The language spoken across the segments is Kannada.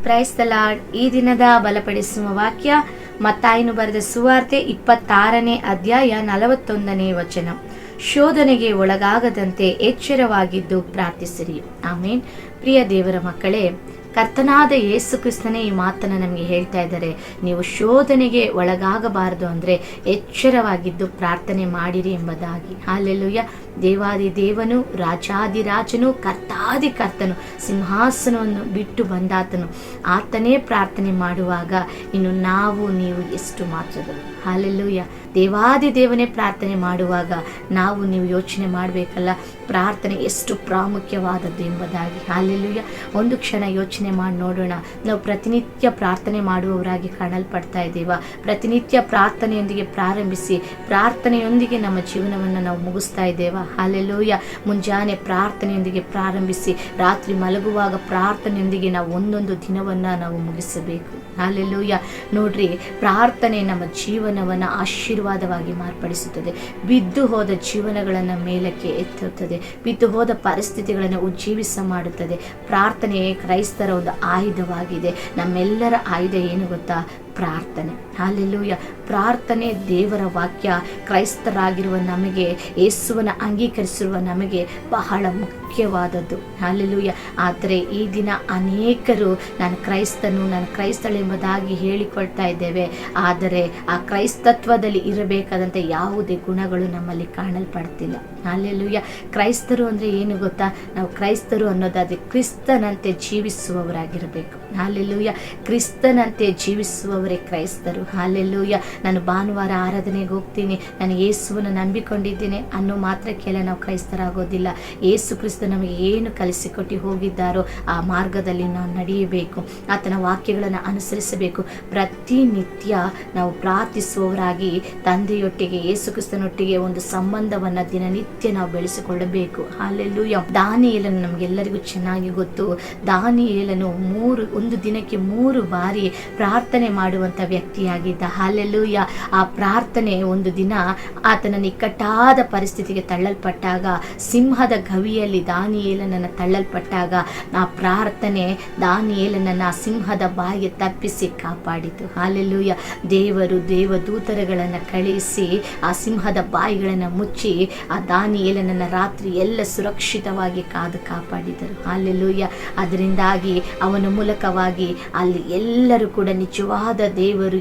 Praise the lord. ಈ ದಿನದ ಬಲಪಡಿಸುವ ವಾಕ್ಯ ಮತ್ತಾಯನು ಬರೆದ ಸುವಾರ್ತೆ 26ನೇ ಅಧ್ಯಾಯ 41ನೇ ವಚನ. ಶೋಧನೆಗೆ ಒಳಗಾಗದಂತೆ ಎಚ್ಚರವಾಗಿದ್ದು ಪ್ರಾರ್ಥಿಸಿರಿ. ಆಮೇನ್. ಪ್ರಿಯ ದೇವರ ಮಕ್ಕಳೇ, ಕರ್ತನಾದ ಯೇಸು ಕ್ರಿಸ್ತನೇ ಈ ಮಾತನ್ನು ನಮಗೆ ಹೇಳ್ತಾ ಇದ್ದಾರೆ. ನೀವು ಶೋಧನೆಗೆ ಒಳಗಾಗಬಾರದು ಅಂದರೆ ಎಚ್ಚರವಾಗಿದ್ದು ಪ್ರಾರ್ಥನೆ ಮಾಡಿರಿ ಎಂಬುದಾಗಿ. ಹಲ್ಲೆಲೂಯಾ. ದೇವಾದಿ ದೇವನು, ರಾಜಾದಿರಾಜನು, ಕರ್ತಾದಿ ಕರ್ತನು, ಸಿಂಹಾಸನವನ್ನು ಬಿಟ್ಟು ಬಂದಾತನು, ಆತನೇ ಪ್ರಾರ್ಥನೆ ಮಾಡುವಾಗ ಇನ್ನು ನಾವು ನೀವು ಎಷ್ಟು ಮಾತ್ರಗಳು. ಹಲ್ಲೆಲೂಯಾ. ದೇವಾದಿ ದೇವನೇ ಪ್ರಾರ್ಥನೆ ಮಾಡುವಾಗ ನಾವು ನೀವು ಯೋಚನೆ ಮಾಡಬೇಕಲ್ಲ, ಪ್ರಾರ್ಥನೆ ಎಷ್ಟು ಪ್ರಾಮುಖ್ಯವಾದದ್ದು ಎಂಬುದಾಗಿ. ಹಲ್ಲೆಲೂಯಾ. ಒಂದು ಕ್ಷಣ ಯೋಚನೆ ಮಾಡಿ ನೋಡೋಣ. ನಾವು ಪ್ರತಿನಿತ್ಯ ಪ್ರಾರ್ಥನೆ ಮಾಡುವವರಾಗಿ ಕಾಣಲ್ಪಡ್ತಾ ಇದ್ದೀವ? ಪ್ರತಿನಿತ್ಯ ಪ್ರಾರ್ಥನೆಯೊಂದಿಗೆ ಪ್ರಾರಂಭಿಸಿ ಪ್ರಾರ್ಥನೆಯೊಂದಿಗೆ ನಮ್ಮ ಜೀವನವನ್ನು ನಾವು ಮುಗಿಸ್ತಾ ಇದ್ದೇವಾ? ಹಲ್ಲೆಲೂಯಾ. ಮುಂಜಾನೆ ಪ್ರಾರ್ಥನೆಯೊಂದಿಗೆ ಪ್ರಾರಂಭಿಸಿ ರಾತ್ರಿ ಮಲಗುವಾಗ ಪ್ರಾರ್ಥನೆಯೊಂದಿಗೆ ನಾವು ಒಂದೊಂದು ದಿನವನ್ನು ನಾವು ಮುಗಿಸಬೇಕು. ಹಲ್ಲೆಲೂಯಾ. ನೋಡ್ರಿ, ಪ್ರಾರ್ಥನೆ ನಮ್ಮ ಜೀವನವನ್ನು ಆಶೀರ್ವಾದವಾಗಿ ಮಾರ್ಪಡಿಸುತ್ತದೆ. ಬಿದ್ದು ಹೋದ ಜೀವನಗಳನ್ನು ಮೇಲಕ್ಕೆ ಎತ್ತುತ್ತದೆ. ಬಿದ್ದು ಹೋದ ಪರಿಸ್ಥಿತಿಗಳನ್ನು ಉಜ್ಜೀವಿಸ ಮಾಡುತ್ತದೆ. ಪ್ರಾರ್ಥನೆ ಕ್ರೈಸ್ತರ ಒಂದು ಆಯುಧವಾಗಿದೆ. ನಮ್ಮೆಲ್ಲರ ಆಯುಧ ಏನು ಗೊತ್ತಾ? ಪ್ರಾರ್ಥನೆ. ಹಲ್ಲೆಲೂಯಾ. ಪ್ರಾರ್ಥನೆ ದೇವರ ವಾಕ್ಯ ಕ್ರೈಸ್ತರಾಗಿರುವ ನಮಗೆ, ಯೇಸುವನ್ನು ಅಂಗೀಕರಿಸಿರುವ ನಮಗೆ ಬಹಳ ಮುಖ್ಯವಾದದ್ದು. ಹಲ್ಲೆಲೂಯಾ. ಆದರೆ ಈ ದಿನ ಅನೇಕರು ನಾನು ಕ್ರೈಸ್ತನು, ನಾನು ಕ್ರೈಸ್ತಳು ಎಂಬುದಾಗಿ ಹೇಳಿಕೊಳ್ತಾ ಇದ್ದೇವೆ. ಆದರೆ ಆ ಕ್ರೈಸ್ತತ್ವದಲ್ಲಿ ಇರಬೇಕಾದಂಥ ಯಾವುದೇ ಗುಣಗಳು ನಮ್ಮಲ್ಲಿ ಕಾಣಲ್ಪಡ್ತಿಲ್ಲ. ಹಲ್ಲೆಲೂಯಾ. ಕ್ರೈಸ್ತರು ಅಂದರೆ ಏನು ಗೊತ್ತಾ? ನಾವು ಕ್ರೈಸ್ತರು ಅನ್ನೋದಾದರೆ ಕ್ರಿಸ್ತನಂತೆ ಜೀವಿಸುವವರಾಗಿರಬೇಕು. ಹಲ್ಲೆಲೂಯಾ. ಕ್ರಿಸ್ತನಂತೆ ಜೀವಿಸುವವರೇ ಕ್ರೈಸ್ತರು. ಹಲ್ಲೆಲೂಯಾ. ನಾನು ಭಾನುವಾರ ಆರಾಧನೆಗೆ ಹೋಗ್ತೀನಿ, ನಾನು ಯೇಸುವನ್ನು ನಂಬಿಕೊಂಡಿದ್ದೇನೆ ಅನ್ನೋ ಮಾತ್ರಕ್ಕೆಲ್ಲ ನಾವು ಕ್ರೈಸ್ತರಾಗೋದಿಲ್ಲ. ಯೇಸು ಕ್ರಿಸ್ತ ನಮಗೆ ಏನು ಕಲಿಸಿಕೊಟ್ಟು ಹೋಗಿದ್ದಾರೋ ಆ ಮಾರ್ಗದಲ್ಲಿ ನಾವು ನಡೆಯಬೇಕು. ಆತನ ವಾಕ್ಯಗಳನ್ನು ಅನುಸರಿಸಬೇಕು. ಪ್ರತಿನಿತ್ಯ ನಾವು ಪ್ರಾರ್ಥಿಸುವವರಾಗಿ ತಂದೆಯೊಟ್ಟಿಗೆ, ಯೇಸು ಕ್ರಿಸ್ತನೊಟ್ಟಿಗೆ ಒಂದು ಸಂಬಂಧವನ್ನು ದಿನನಿತ್ಯ ನಾವು ಬೆಳೆಸಿಕೊಳ್ಳಬೇಕು. ಹಲ್ಲೆಲೂಯಾ. ದಾನಿಯೇಲನು ನಮಗೆಲ್ಲರಿಗೂ ಚೆನ್ನಾಗಿ ಗೊತ್ತು. ದಾನಿಯೇಲನು ಒಂದು ದಿನಕ್ಕೆ 3 ಬಾರಿ ಪ್ರಾರ್ಥನೆ ಮಾಡುವಂಥ ವ್ಯಕ್ತಿಯಾಗಿದ್ದ. ಹಲ್ಲೆಲೂಯಾ. ಆ ಪ್ರಾರ್ಥನೆ ಒಂದು ದಿನ ಆತನ ಇಕ್ಕಟ್ಟಾದ ಪರಿಸ್ಥಿತಿಗೆ ತಳ್ಳಲ್ಪಟ್ಟಾಗ, ಸಿಂಹದ ಗವಿಯಲ್ಲಿ ದಾನಿಯೇಲನನ್ನು ತಳ್ಳಲ್ಪಟ್ಟಾಗ ಆ ಪ್ರಾರ್ಥನೆ ದಾನಿಯೇಲನನ್ನು ಸಿಂಹದ ಬಾಯಿಗೆ ತಪ್ಪಿಸಿ ಕಾಪಾಡಿತು. ಹಲ್ಲೆಲೂಯಾ. ದೇವರು ದೇವದೂತರುಗಳನ್ನು ಕಳುಹಿಸಿ ಆ ಸಿಂಹದ ಬಾಯಿಗಳನ್ನು ಮುಚ್ಚಿ ಆ ದಾನಿಯೇಲನನ್ನು ರಾತ್ರಿ ಎಲ್ಲ ಸುರಕ್ಷಿತವಾಗಿ ಕಾದು ಕಾಪಾಡಿದರು. ಹಲ್ಲೆಲೂಯಾ. ಅದರಿಂದಾಗಿ ಅವನ ಮೂಲಕವಾಗಿ ಅಲ್ಲಿ ಎಲ್ಲರೂ ಕೂಡ ನಿಜವಾದ ದೇವರು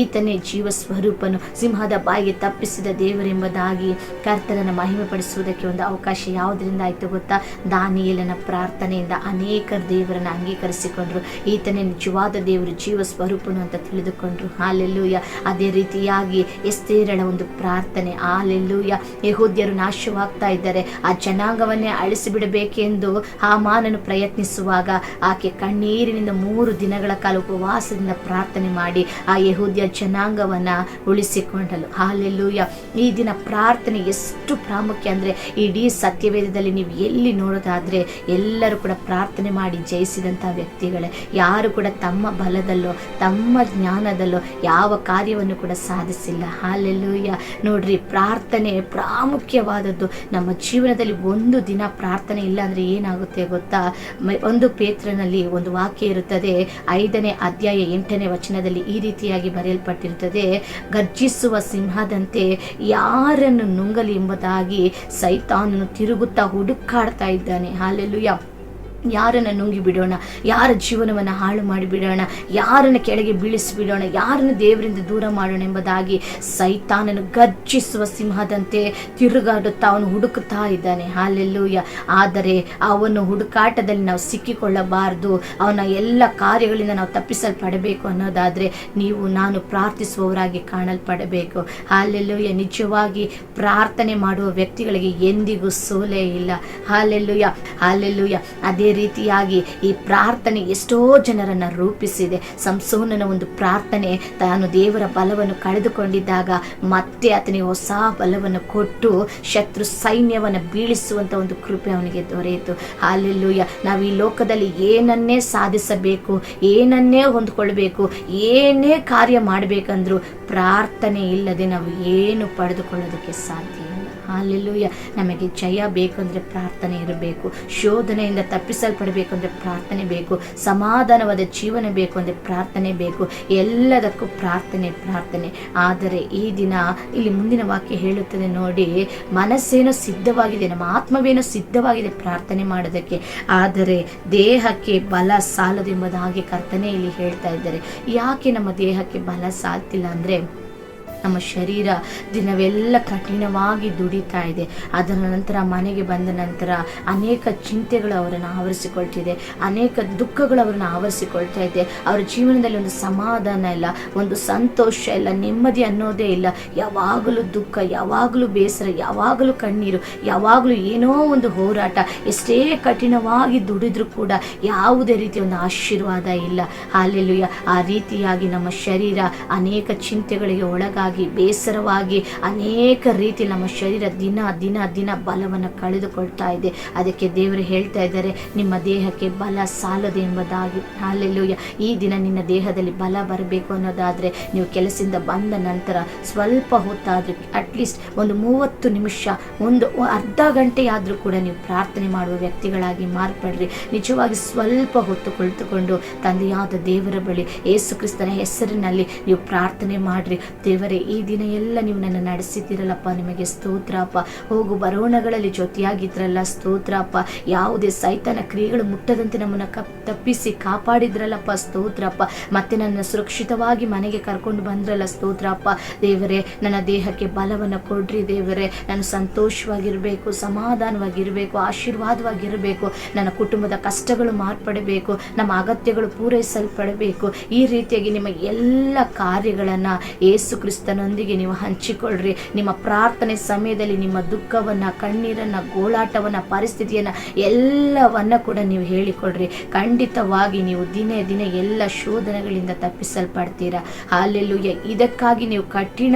ಈತನೇ ಜೀವ ಸ್ವರೂಪನು, ಸಿಂಹದ ಬಾಯಿಗೆ ತಪ್ಪಿಸಿದ ದೇವರೆಂಬುದಾಗಿ ಕರ್ತನನ್ನು ಮಹಿಮೆ ಪಡಿಸುವುದಕ್ಕೆ ಒಂದು ಅವಕಾಶ ಯಾವುದರಿಂದ ಆಯಿತು ಗೊತ್ತಾ? ದಾನಿಯೇಲನ ಪ್ರಾರ್ಥನೆಯಿಂದ ಅನೇಕರು ದೇವರನ್ನು ಅಂಗೀಕರಿಸಿಕೊಂಡ್ರು. ಈತನೇ ನಿಜವಾದ ದೇವರು, ಜೀವ ಸ್ವರೂಪನು ಅಂತ ತಿಳಿದುಕೊಂಡ್ರು. ಹಲ್ಲೆಲೂಯಾ. ಅದೇ ರೀತಿಯಾಗಿ ಎಸ್ತೇರಳ ಒಂದು ಪ್ರಾರ್ಥನೆ. ಹಲ್ಲೆಲೂಯಾ. ಯೆಹೂದ್ಯರು ನಾಶವಾಗ್ತಾ ಇದ್ದಾರೆ, ಆ ಜನಾಂಗವನ್ನೇ ಅಳಿಸಿಬಿಡಬೇಕೆಂದು ಹಾಮಾನನು ಪ್ರಯತ್ನಿಸುವಾಗ ಆಕೆ ಕಣ್ಣೀರಿನಿಂದ 3 ದಿನಗಳ ಕಾಲ ಉಪವಾಸದಿಂದ ಪ್ರಾರ್ಥನೆ ಮಾಡಿ ಆ ಯೆಹೂದ್ಯ ಜನಾಂಗವನ್ನು ಉಳಿಸಿಕೊಂಡಳು. ಹಲ್ಲೆಲೂಯಾ. ಈ ದಿನ ಪ್ರಾರ್ಥನೆ ಎಷ್ಟು ಪ್ರಾಮುಖ್ಯ ಅಂದರೆ ಇಡೀ ಸತ್ಯವೇದದಲ್ಲಿ ನೀವು ಎಲ್ಲಿ ನೋಡೋದಾದರೆ ಎಲ್ಲರೂ ಕೂಡ ಪ್ರಾರ್ಥನೆ ಮಾಡಿ ಜಯಿಸಿದಂಥ ವ್ಯಕ್ತಿಗಳೇ. ಯಾರು ಕೂಡ ತಮ್ಮ ಬಲದಲ್ಲೋ ತಮ್ಮ ಜ್ಞಾನದಲ್ಲೋ ಯಾವ ಕಾರ್ಯವನ್ನು ಕೂಡ ಸಾಧಿಸಿಲ್ಲ. ಹಲ್ಲೆಲೂಯಾ. ನೋಡ್ರಿ, ಪ್ರಾರ್ಥನೆ ಪ್ರಾಮುಖ್ಯವಾದದ್ದು. ನಮ್ಮ ಜೀವನದಲ್ಲಿ ಒಂದು ದಿನ ಪ್ರಾರ್ಥನೆ ಇಲ್ಲ ಅಂದರೆ ಏನಾಗುತ್ತೆ ಗೊತ್ತಾ? 1 ಪೇತ್ರನಲ್ಲಿ ಒಂದು ವಾಕ್ಯ ಇರುತ್ತದೆ, 5ನೇ ಅಧ್ಯಾಯ 8ನೇ ವಚನದಲ್ಲಿ ಈ ರೀತಿಯಾಗಿ ಬರೆಯಲ್ಪಟ್ಟಿರುತ್ತದೆ, ಗರ್ಜಿಸುವ ಸಿಂಹದಂತೆ ಯಾರನ್ನು ನುಂಗಲಿ ಎಂಬುದಾಗಿ ಸೈತಾನನು ತಿರುಗುತ್ತಾ ಹುಡುಕಾಡ್ತಾ ಇದ್ದಾನೆ. ಹಲ್ಲೆಲೂಯಾ. ಯಾರನ್ನು ನುಂಗಿ ಬಿಡೋಣ, ಯಾರ ಜೀವನವನ್ನು ಹಾಳು ಮಾಡಿಬಿಡೋಣ, ಯಾರನ್ನು ಕೆಳಗೆ ಬೀಳಿಸಿಬಿಡೋಣ, ಯಾರನ್ನು ದೇವರಿಂದ ದೂರ ಮಾಡೋಣ ಎಂಬುದಾಗಿ ಸೈತಾನನು ಗರ್ಜಿಸುವ ಸಿಂಹದಂತೆ ತಿರುಗಾಡುತ್ತಾ ಅವನು ಹುಡುಕುತ್ತಾ ಇದ್ದಾನೆ. ಹಲ್ಲೆಲೂಯಾ. ಆದರೆ ಅವನು ಹುಡುಕಾಟದಲ್ಲಿ ನಾವು ಸಿಕ್ಕಿಕೊಳ್ಳಬಾರದು. ಅವನ ಎಲ್ಲ ಕಾರ್ಯಗಳಿಂದ ನಾವು ತಪ್ಪಿಸಲ್ಪಡಬೇಕು ಅನ್ನೋದಾದರೆ ನೀವು ನಾನು ಪ್ರಾರ್ಥಿಸುವವರಾಗಿ ಕಾಣಲ್ಪಡಬೇಕು. ಹಲ್ಲೆಲೂಯಾ. ನಿಜವಾಗಿ ಪ್ರಾರ್ಥನೆ ಮಾಡುವ ವ್ಯಕ್ತಿಗಳಿಗೆ ಎಂದಿಗೂ ಸೋಲೇ ಇಲ್ಲ. ಹಲ್ಲೆಲೂಯಾ. ಹಲ್ಲೆಲೂಯಾ. ಅದೇ ರೀತಿಯಾಗಿ ಈ ಪ್ರಾರ್ಥನೆ ಎಷ್ಟೋ ಜನರನ್ನು ರೂಪಿಸಿದೆ. ಸಂಸೋನನ ಒಂದು ಪ್ರಾರ್ಥನೆ, ತಾನು ದೇವರ ಬಲವನ್ನು ಕಳೆದುಕೊಂಡಿದ್ದಾಗ ಮತ್ತೆ ಆತನಿಗೆ ಹೊಸ ಬಲವನ್ನು ಕೊಟ್ಟು ಶತ್ರು ಸೈನ್ಯವನ್ನು ಬೀಳಿಸುವಂಥ ಒಂದು ಕೃಪೆ ಅವನಿಗೆ ದೊರೆಯಿತು. ಹಲ್ಲೆಲೂಯಾ. ನಾವು ಈ ಲೋಕದಲ್ಲಿ ಏನನ್ನೇ ಸಾಧಿಸಬೇಕು, ಏನನ್ನೇ ಹೊಂದ್ಕೊಳ್ಬೇಕು, ಏನೇ ಕಾರ್ಯ ಮಾಡಬೇಕಂದ್ರೂ ಪ್ರಾರ್ಥನೆ ಇಲ್ಲದೆ ನಾವು ಏನು ಪಡೆದುಕೊಳ್ಳೋದಕ್ಕೆ ಸಾಧ್ಯ ಇಲ್ಲ. ಹಲ್ಲೆಲೂಯಾ. ನಮಗೆ ಜಯ ಬೇಕಂದರೆ ಪ್ರಾರ್ಥನೆ ಇರಬೇಕು. ಶೋಧನೆಯಿಂದ ತಪ್ಪಿಸ ಪೂರೈಸಲ್ಪಡಬೇಕು ಅಂದರೆ ಪ್ರಾರ್ಥನೆ ಬೇಕು, ಸಮಾಧಾನವಾದ ಜೀವನ ಬೇಕು ಅಂದರೆ ಪ್ರಾರ್ಥನೆ ಬೇಕು, ಎಲ್ಲದಕ್ಕೂ ಪ್ರಾರ್ಥನೆ. ಆದರೆ ಈ ದಿನ ಇಲ್ಲಿ ಮುಂದಿನ ವಾಕ್ಯ ಹೇಳುತ್ತದೆ ನೋಡಿ, ಮನಸ್ಸೇನೋ ಸಿದ್ಧವಾಗಿದೆ, ನಮ್ಮ ಆತ್ಮವೇನೋ ಸಿದ್ಧವಾಗಿದೆ ಪ್ರಾರ್ಥನೆ ಮಾಡೋದಕ್ಕೆ, ಆದರೆ ದೇಹಕ್ಕೆ ಬಲ ಸಾಲದೆಂಬುದಾಗಿ ಕರ್ತನೆ ಇಲ್ಲಿ ಹೇಳ್ತಾ ಇದ್ದಾರೆ. ಯಾಕೆ ನಮ್ಮ ದೇಹಕ್ಕೆ ಬಲ ಸಾಲ್ತಿಲ್ಲ ಅಂದರೆ, ನಮ್ಮ ಶರೀರ ದಿನವೆಲ್ಲ ಕಠಿಣವಾಗಿ ದುಡಿತಾ ಇದೆ. ಅದರ ನಂತರ ಮನೆಗೆ ಬಂದ ನಂತರ ಅನೇಕ ಚಿಂತೆಗಳು ಅವರನ್ನು ಆವರಿಸಿಕೊಳ್ತಿದೆ, ಅನೇಕ ದುಃಖಗಳು ಅವರನ್ನು ಆವರಿಸಿಕೊಳ್ತಾ ಇದೆ. ಅವರ ಜೀವನದಲ್ಲಿ ಒಂದು ಸಮಾಧಾನ ಇಲ್ಲ, ಒಂದು ಸಂತೋಷ ಇಲ್ಲ, ನೆಮ್ಮದಿ ಅನ್ನೋದೇ ಇಲ್ಲ. ಯಾವಾಗಲೂ ದುಃಖ, ಯಾವಾಗಲೂ ಬೇಸರ, ಯಾವಾಗಲೂ ಕಣ್ಣೀರು, ಯಾವಾಗಲೂ ಏನೋ ಒಂದು ಹೋರಾಟ. ಎಷ್ಟೇ ಕಠಿಣವಾಗಿ ದುಡಿದ್ರೂ ಕೂಡ ಯಾವುದೇ ರೀತಿಯ ಒಂದು ಆಶೀರ್ವಾದ ಇಲ್ಲ. ಹಲ್ಲೆಲೂಯಾ. ಆ ರೀತಿಯಾಗಿ ನಮ್ಮ ಶರೀರ ಅನೇಕ ಚಿಂತೆಗಳಿಗೆ ಒಳಗಾಗಿ, ಬೇಸರವಾಗಿ, ಅನೇಕ ರೀತಿ ನಮ್ಮ ಶರೀರ ದಿನ ದಿನ ದಿನ ಬಲವನ್ನು ಕಳೆದುಕೊಳ್ತಾ ಇದೆ. ಅದಕ್ಕೆ ದೇವರು ಹೇಳ್ತಾ ಇದ್ದಾರೆ, ನಿಮ್ಮ ದೇಹಕ್ಕೆ ಬಲ ಸಾಲದು ಎಂಬುದಾಗಿ. ಹಲ್ಲೆಲೂಯಾ. ಈ ದಿನ ನಿನ್ನ ದೇಹದಲ್ಲಿ ಬಲ ಬರಬೇಕು ಅನ್ನೋದಾದರೆ, ನೀವು ಕೆಲಸದಿಂದ ಬಂದ ನಂತರ ಸ್ವಲ್ಪ ಹೊತ್ತಾದರೂ, ಅಟ್ಲೀಸ್ಟ್ ಒಂದು 30 ನಿಮಿಷ, ಒಂದು ಅರ್ಧ ಗಂಟೆಯಾದರೂ ಕೂಡ ನೀವು ಪ್ರಾರ್ಥನೆ ಮಾಡುವ ವ್ಯಕ್ತಿಗಳಾಗಿ ಮಾರ್ಪಡ್ರಿ. ನಿಜವಾಗಿ ಸ್ವಲ್ಪ ಹೊತ್ತು ಕುಳಿತುಕೊಂಡು ತಂದೆಯಾದ ದೇವರ ಬಳಿ ಯೇಸು ಕ್ರಿಸ್ತನ ಹೆಸರಿನಲ್ಲಿ ನೀವು ಪ್ರಾರ್ಥನೆ ಮಾಡ್ರಿ. ದೇವರೇ, ಈ ದಿನ ಎಲ್ಲ ನೀವು ನನ್ನ ನಡೆಸಿದ್ದೀರಲ್ಲಪ್ಪ, ನಿಮಗೆ ಸ್ತೋತ್ರಪ್ಪ. ಹೋಗು ಬರೋಣಗಳಲ್ಲಿ ಜೊತೆಯಾಗಿದ್ರಲ್ಲ, ಸ್ತೋತ್ರಪ್ಪ. ಯಾವುದೇ ಸೈತಾನ ಕ್ರಿಯೆಗಳು ಮುಟ್ಟದಂತೆ ನಮ್ಮನ್ನು ತಪ್ಪಿಸಿ ಕಾಪಾಡಿದ್ರಲ್ಲಪ್ಪ, ಸ್ತೋತ್ರಪ್ಪ. ಮತ್ತೆ ನನ್ನ ಸುರಕ್ಷಿತವಾಗಿ ಮನೆಗೆ ಕರ್ಕೊಂಡು ಬಂದ್ರಲ್ಲ, ಸ್ತೋತ್ರಪ್ಪ. ದೇವರೇ, ನನ್ನ ದೇಹಕ್ಕೆ ಬಲವನ್ನು ಕೊಡ್ರಿ. ದೇವರೇ, ನಾನು ಸಂತೋಷವಾಗಿರಬೇಕು, ಸಮಾಧಾನವಾಗಿರಬೇಕು, ಆಶೀರ್ವಾದವಾಗಿರಬೇಕು. ನನ್ನ ಕುಟುಂಬದ ಕಷ್ಟಗಳು ಮಾರ್ಪಡಬೇಕು, ನಮ್ಮ ಅಗತ್ಯಗಳು ಪೂರೈಸಲ್ಪಡಬೇಕು. ಈ ರೀತಿಯಾಗಿ ನಿಮ್ಮ ಎಲ್ಲ ಕಾರ್ಯಗಳನ್ನು ಯೇಸು ಕ್ರಿಸ್ತನೊಂದಿಗೆ ನೀವು ಹಂಚಿಕೊಳ್ಳ್ರಿ. ನಿಮ್ಮ ಪ್ರಾರ್ಥನೆ ಸಮಯದಲ್ಲಿ ನಿಮ್ಮ ದುಃಖವನ್ನು, ಕಣ್ಣೀರನ್ನು, ಗೋಳಾಟವನ್ನು, ಪರಿಸ್ಥಿತಿಯನ್ನು ಎಲ್ಲವನ್ನ ಕೂಡ ನೀವು ಹೇಳಿಕೊಡ್ರಿ. ಖಂಡಿತವಾಗಿ ನೀವು ದಿನೇ ದಿನ ಎಲ್ಲ ಶೋಧನೆಗಳಿಂದ ತಪ್ಪಿಸಲ್ಪಡ್ತೀರಾ. ಹಲ್ಲೆಲೂಯಾ. ಇದಕ್ಕಾಗಿ ನೀವು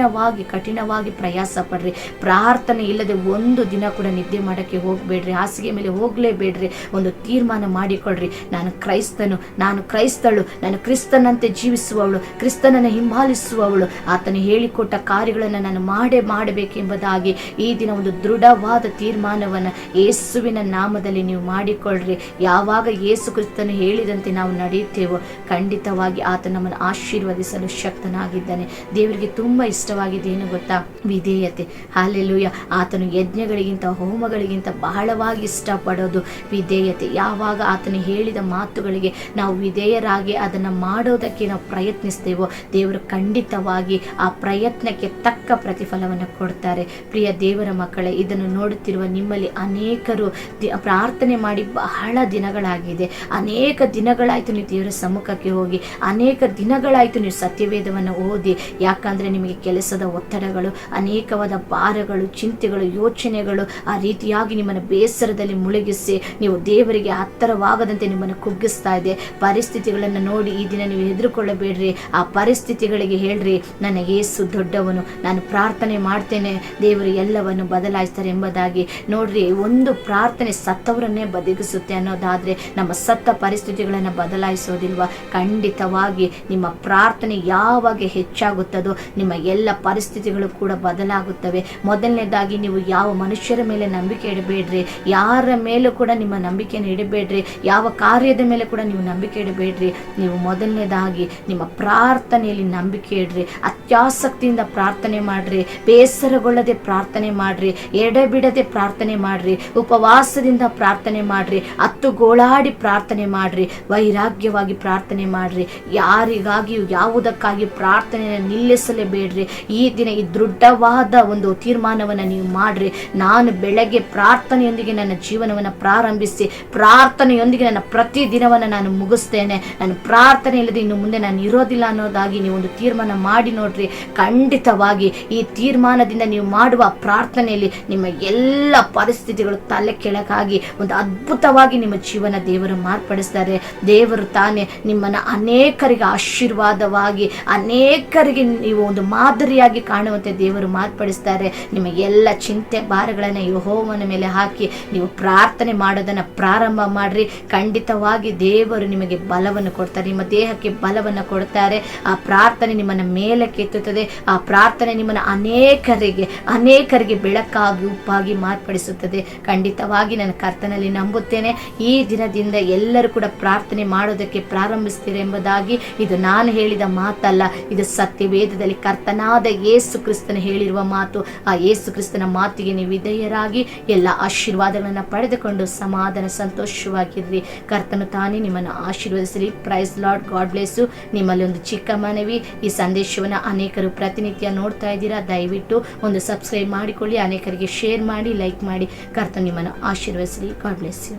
ಕಠಿಣವಾಗಿ ಪ್ರಯಾಸ ಪಡ್ರಿ. ಪ್ರಾರ್ಥನೆ ಇಲ್ಲದೆ ಒಂದು ದಿನ ಕೂಡ ನಿದ್ದೆ ಮಾಡೋಕ್ಕೆ ಹೋಗಬೇಡ್ರಿ, ಹಾಸಿಗೆ ಮೇಲೆ ಹೋಗಲೇಬೇಡ್ರಿ. ಒಂದು ತೀರ್ಮಾನ ಮಾಡಿಕೊಡ್ರಿ, ನಾನು ಕ್ರೈಸ್ತಳು, ನಾನು ಕ್ರಿಸ್ತನಂತೆ ಜೀವಿಸುವವಳು, ಕ್ರಿಸ್ತನನ್ನು ಹಿಂಬಾಲಿಸುವವಳು. ಆತನು ಹೇಳಿಕೊಟ್ಟ ಕಾರ್ಯಗಳನ್ನು ನಾನು ಮಾಡಬೇಕೆಂಬುದಾಗಿ ಈ ದಿನ ಒಂದು ದೃಢವಾದ ತೀರ್ಮಾನವನ್ನು ಯೇಸುವಿನ ನಾಮದಲ್ಲಿ ನೀವು ಮಾಡಿಕೊಳ್ಳ್ರಿ. ಯಾವಾಗ ಯೇಸು ಕ್ರಿಸ್ತನು ಹೇಳಿದಂತೆ ನಾವು ನಡೆಯುತ್ತೇವೋ, ಖಂಡಿತವಾಗಿ ಆತ ನಮ್ಮನ್ನು ಆಶೀರ್ವದಿಸಲು ಶಕ್ತನಾಗಿದ್ದಾನೆ. ದೇವರಿಗೆ ತುಂಬ ಇಷ್ಟವಾಗಿದೆ ಏನು ಗೊತ್ತಾ? ವಿಧೇಯತೆ. ಹಲ್ಲೆಲೂಯಾ. ಆತನು ಯಜ್ಞಗಳಿಗಿಂತ, ಹೋಮಗಳಿಗಿಂತ ಬಹಳವಾಗಿ ಇಷ್ಟಪಡೋದು ವಿಧೇಯತೆ. ಯಾವಾಗ ಆತನು ಹೇಳಿದ ಮಾತುಗಳಿಗೆ ನಾವು ವಿಧೇಯರಾಗಿ ಅದನ್ನು ಮಾಡೋದಕ್ಕೆ ನಾವು ಪ್ರಯತ್ನಿಸ್ತೇವೋ, ದೇವರು ಖಂಡಿತವಾಗಿ ಆ ಪ್ರಯತ್ನಕ್ಕೆ ತಕ್ಕ ಪ್ರತಿಫಲವನ್ನು ಕೊಡ್ತಾರೆ. ಪ್ರಿಯ ದೇವರ ಮಕ್ಕಳೇ, ಇದನ್ನು ನೋಡುತ್ತಿರುವ ನಿಮ್ಮಲ್ಲಿ ಅನೇಕರು ಪ್ರಾರ್ಥನೆ ಮಾಡಿ ಬಹಳ ದಿನಗಳಾಗಿದೆ, ಅನೇಕ ದಿನಗಳಾಯಿತು ನೀವು ದೇವರ ಸಮ್ಮುಖಕ್ಕೆ ಹೋಗಿ, ಅನೇಕ ದಿನಗಳಾಯಿತು ನೀವು ಸತ್ಯವೇದವನ್ನು ಓದಿ. ಯಾಕಂದರೆ ನಿಮಗೆ ಕೆಲಸದ ಒತ್ತಡಗಳು, ಅನೇಕವಾದ ಭಾರಗಳು, ಚಿಂತೆಗಳು, ಯೋಚನೆಗಳು ಆ ರೀತಿಯಾಗಿ ನಿಮ್ಮನ್ನು ಬೇಸರದಲ್ಲಿ ಮುಳುಗಿಸಿ ನೀವು ದೇವರಿಗೆ ಹತ್ತಿರವಾಗದಂತೆ ನಿಮ್ಮನ್ನು ಕುಗ್ಗಿಸ್ತಾ ಇದೆ. ಪರಿಸ್ಥಿತಿಗಳನ್ನು ನೋಡಿ ಈ ದಿನ ನೀವು ಹೆದರಿಕೊಳ್ಳಬೇಡ್ರಿ. ಆ ಪರಿಸ್ಥಿತಿಗಳಿಗೆ ಹೇಳ್ರಿ, ನನ್ನ ಯೇಸು ದೊಡ್ಡವನು, ನಾನು ಪ್ರಾರ್ಥನೆ ಮಾಡ್ತೇನೆ, ದೇವರು ಎಲ್ಲವನ್ನು ಬದಲಾಯಿಸ್ತಾರೆ ಎಂಬುದಾಗಿ. ನೋಡ್ರಿ, ಒಂದು ಪ್ರಾರ್ಥನೆ ಸತ್ತವರನ್ನೇ ಬದುಕಿಸುತ್ತೆ ಅನ್ನೋದಾದರೆ ನಮ್ಮ ಸತ್ತ ಪರಿಸ್ಥಿತಿಗಳನ್ನು ಬದಲಾಯಿಸೋದಿಲ್ವಾ? ಖಂಡಿತವಾಗಿ ನಿಮ್ಮ ಪ್ರಾರ್ಥನೆ ಯಾವಾಗ ಹೆಚ್ಚಾಗುತ್ತದೋ ನಿಮ್ಮ ಎಲ್ಲ ಪರಿಸ್ಥಿತಿಗಳು ಕೂಡ ಬದಲಾಗುತ್ತವೆ. ಮೊದಲನೇದಾಗಿ ನೀವು ಯಾವ ಮನುಷ್ಯರ ಮೇಲೆ ನಂಬಿಕೆ ಇಡಬೇಡ್ರಿ, ಯಾರ ಮೇಲೂ ಕೂಡ ನಿಮ್ಮ ನಂಬಿಕೆಯನ್ನು ಇಡಬೇಡ್ರಿ, ಯಾವ ಕಾರ್ಯದ ಮೇಲೆ ಕೂಡ ನೀವು ನಂಬಿಕೆ ಇಡಬೇಡ್ರಿ. ನೀವು ಮೊದಲನೇದಾಗಿ ನಿಮ್ಮ ಪ್ರಾರ್ಥನೆಯಲ್ಲಿ ನಂಬಿಕೆ ಇಡ್ರಿ, ಅತ್ಯಾಸಕ್ತಿಯಿಂದ ಪ್ರಾರ್ಥನೆ ಮಾಡ್ರಿ, ಬೇಸರಗೊಳ್ಳದೆ ಪ್ರಾರ್ಥನೆ ಮಾಡ್ರಿ, ಎಡೆಬಿಡದೆ ಪ್ರಾರ್ಥನೆ ಮಾಡ್ರಿ, ಉಪವಾಸದಿಂದ ಪ್ರಾರ್ಥನೆ ಮಾಡ್ರಿ, ಗೋಳಾಡಿ ಪ್ರಾರ್ಥನೆ ಮಾಡ್ರಿ, ವೈರಾಗ್ಯವಾಗಿ ಪ್ರಾರ್ಥನೆ ಮಾಡ್ರಿ. ಯಾರಿಗಾಗಿಯೂ ಯಾವುದಕ್ಕಾಗಿ ಪ್ರಾರ್ಥನೆಯನ್ನು ನಿಲ್ಲಿಸಲೇಬೇಡ್ರಿ. ಈ ದಿನ ಈ ದೃಢವಾದ ಒಂದು ತೀರ್ಮಾನವನ್ನು ನೀವು ಮಾಡ್ರಿ. ನಾನು ಬೆಳಗ್ಗೆ ಪ್ರಾರ್ಥನೆಯೊಂದಿಗೆ ನನ್ನ ಜೀವನವನ್ನು ಪ್ರಾರಂಭಿಸಿ ಪ್ರಾರ್ಥನೆಯೊಂದಿಗೆ ನನ್ನ ಪ್ರತಿ ದಿನವನ್ನು ನಾನು ಮುಗಿಸ್ತೇನೆ, ನಾನು ಪ್ರಾರ್ಥನೆ ಇಲ್ಲದೆ ಇನ್ನು ಮುಂದೆ ನಾನು ಇರೋದಿಲ್ಲ ಅನ್ನೋದಾಗಿ ನೀವು ಒಂದು ತೀರ್ಮಾನ ಮಾಡಿ ನೋಡ್ರಿ. ಖಂಡಿತವಾಗಿ ಈ ತೀರ್ಮಾನದಿಂದ ನೀವು ಮಾಡುವ ಪ್ರಾರ್ಥನೆಯಲ್ಲಿ ನಿಮ್ಮ ಎಲ್ಲ ಪರಿಸ್ಥಿತಿಗಳು ತಲೆ ಕೆಳಗಾಗಿ ಒಂದು ಅದ್ಭುತವಾಗಿ ನಿಮ್ಮ ಜೀವನ ದೇವರು ಮಾರ್ಪಡಿಸ್ತಾರೆ. ದೇವರು ತಾನೇ ನಿಮ್ಮನ್ನು ಅನೇಕರಿಗೆ ಆಶೀರ್ವಾದವಾಗಿ, ಅನೇಕರಿಗೆ ನೀವು ಒಂದು ಮಾದರಿಯಾಗಿ ಕಾಣುವಂತೆ ದೇವರು ಮಾರ್ಪಡಿಸ್ತಾರೆ. ನಿಮ್ಮ ಎಲ್ಲ ಚಿಂತೆ ಭಾರಗಳನ್ನು ಯೆಹೋವನ ಮೇಲೆ ಹಾಕಿ ನೀವು ಪ್ರಾರ್ಥನೆ ಮಾಡೋದನ್ನು ಪ್ರಾರಂಭ ಮಾಡ್ರಿ. ಖಂಡಿತವಾಗಿ ದೇವರು ನಿಮಗೆ ಬಲವನ್ನು ಕೊಡ್ತಾರೆ, ನಿಮ್ಮ ದೇಹಕ್ಕೆ ಬಲವನ್ನು ಕೊಡ್ತಾರೆ. ಆ ಪ್ರಾರ್ಥನೆ ನಿಮ್ಮನ್ನು ಮೇಲೆ ಕೆತ್ತುತ್ತದೆ, ಆ ಪ್ರಾರ್ಥನೆ ನಿಮ್ಮನ್ನು ಅನೇಕರಿಗೆ ಬೆಳಕಾಗಿ ಉಪ್ಪಾಗಿ ಮಾರ್ಪಡಿಸುತ್ತದೆ. ಖಂಡಿತವಾಗಿ ನನ್ನ ಕರ್ತನಲ್ಲಿ ನಂಬುತ್ತೇನೆ. ಈ ದಿನದಿಂದ ಎಲ್ಲರೂ ಕೂಡ ಪ್ರಾರ್ಥನೆ ಮಾಡೋದಕ್ಕೆ ಪ್ರಾರಂಭಿಸ್ತೀರಿ ಎಂಬುದಾಗಿ. ಇದು ನಾನು ಹೇಳಿದ ಮಾತಲ್ಲ, ಇದು ಸತ್ಯವೇದದಲ್ಲಿ ಕರ್ತನಾದ ಯೇಸು ಕ್ರಿಸ್ತನು ಹೇಳಿರುವ ಮಾತು. ಆ ಯೇಸು ಕ್ರಿಸ್ತನ ಮಾತಿಗೆ ನೀವು ವಿಧೇಯರಾಗಿ ಎಲ್ಲ ಆಶೀರ್ವಾದಗಳನ್ನು ಪಡೆದುಕೊಂಡು ಸಮಾಧಾನ ಸಂತೋಷವಾಗಿರ್ರಿ. ಕರ್ತನು ತಾನೇ ನಿಮ್ಮನ್ನು ಆಶೀರ್ವದಿಸಲಿ. Praise Lord, God bless you. ನಿಮ್ಮಲ್ಲಿ ಒಂದು ಚಿಕ್ಕ ಮನವಿ, ಈ ಸಂದೇಶವನ್ನು ಅನೇಕರು ಪ್ರತಿನಿತ್ಯ ನೋಡ್ತಾ ಇದ್ದೀರಾ, ದಯವಿಟ್ಟು ಒಂದು ಸಬ್ಸ್ಕ್ರೈಬ್ ಮಾಡಿಕೊಳ್ಳಿ, ಅನೇಕರಿಗೆ ಶೇರ್ ಮಾಡಿ, ಲೈಕ್ ಮಾಡಿ. ಕರ್ತನು ನಿಮ್ಮನ್ನು ಆಶೀರ್ವದಿಸಲಿ. God bless you.